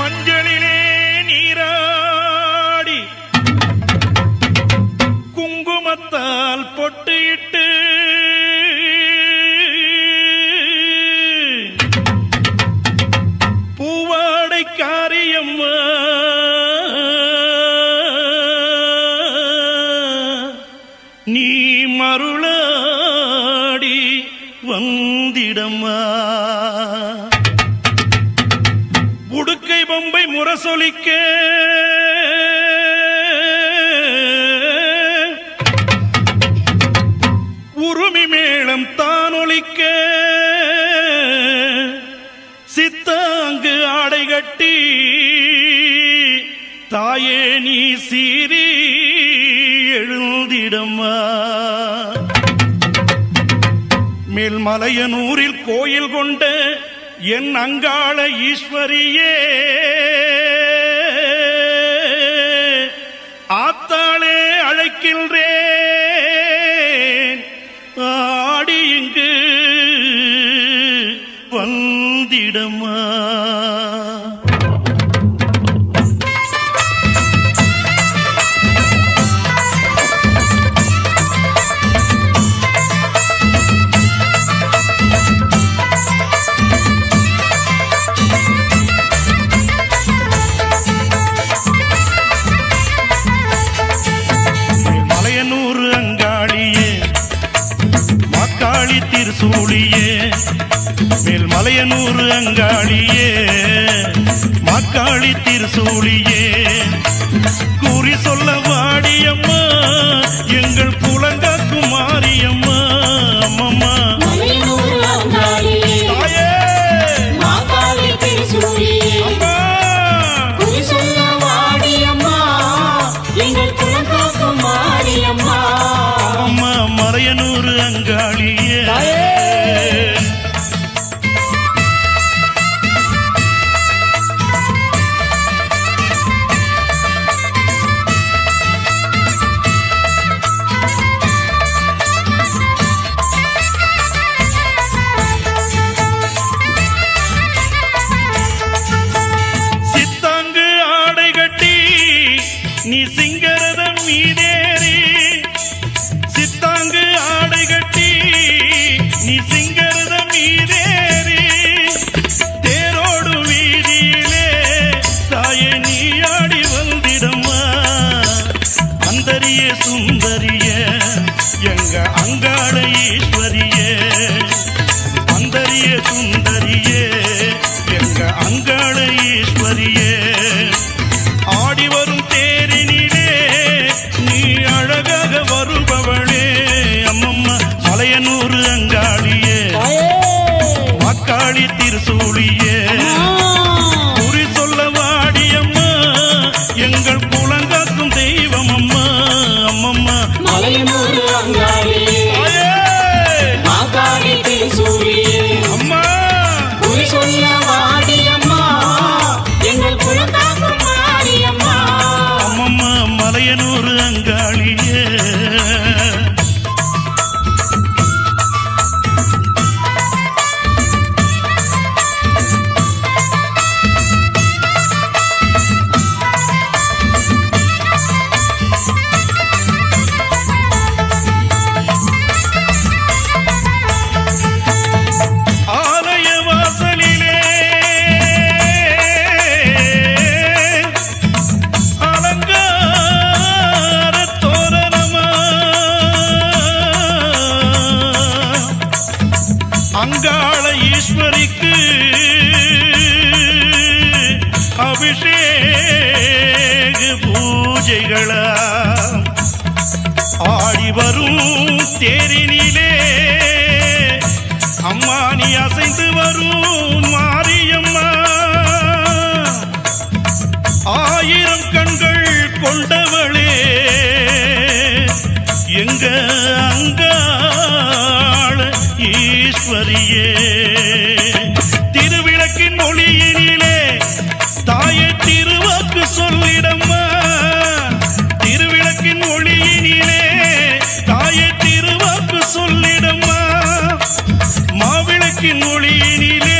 மஞ்சளிலே நீராடி குங்குமத்தால் பொட்டிட்டு பூவாடை காரியம்மா நீ மருளாடி வந்திடம்மா. உடுக்கை பொம்பை முரசொலிக்க உருமி மேளம் தானொலிக்க சித்தாங்கு ஆடை கட்டி தாயே நீ சீறி எழுந்திடம்மா. மேல்மலையனூரில் கோயில் கொண்ட என் அங்காள ஈஸ்வரியே ஆத்தாளே அழைக்கின்றேன் ஆடி இங்கு வந்திடம்மா. திருசூழியே மேல்மலையனூர் அங்காளியே மாக்காளி திருசூழியே கூறி சொல்ல வாடியம்மா எங்கள் குலங்காக்கும் மாரியம்மா. அம்மம்மா மலையனூர் அங்காளியே சித்தாங்கு ஆடை கட்டி நீ சிங்கரதம் மீதேறி சித்தாங்கு ஆடை கட்டி நீ சிங்கரதம் மீதேறி தேரோடு வீதியிலே தாயே நீ ஆடி வந்திடம்மா. அந்தரிய சுந்தரிய எங்க அங்காள ஈஸ்வரியே அந்தரிய சுந்தரியே எங்க அங்காள ஈஸ்வரியே ஆடி வரும் தேரினிலே நீ அழகாக வருபவளே. அம்மம்மா மலையனூர் அங்காளியே மாக்காளி திருசூழியே குறி சொல்ல வாடியம்மா எங்கள் குலங்காக்கும் தெய்வம் அம்மா. அம்மம்மா மலையனூர் அங்காளியே மாக்காளி திருசூழியே அம்மா குறி சொல்ல வாடியம்மா எங்கள் குலங்காக்கும் மாரியம்மா. அம்மம்மா மலையனூர் அங்காளியே ஆலய வாசலிலே அலங்கார தோரணமா அங்காள ஈஸ்வரிக்கு அபிஷேக பூஜைகளா ஆடி வரும் தேரினிலே அம்மா நீ அசைந்து வரும் மாரியம்மா. ஆயிரம் கண்கள் கொண்டவளே எங்க அங்காள ஈஸ்வரியே திருவிளக்கின் ஒளியினிலே தாயை திருவாக்கு சொல்லிடம்மா. திருவிளக்கின் ஒளியினிலே தாயை திருவாக்கு சொல்லிடம்மா. மாவிளக்கின் ஒளியினிலே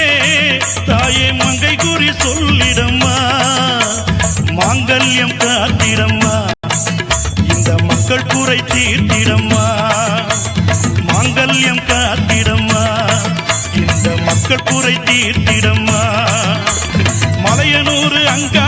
தீர்த்திடம்மா மாங்கல்யம் காத்திடம்மா இந்த மக்கள் குறை தீர்த்திடம்மா மலையனூர் அங்கா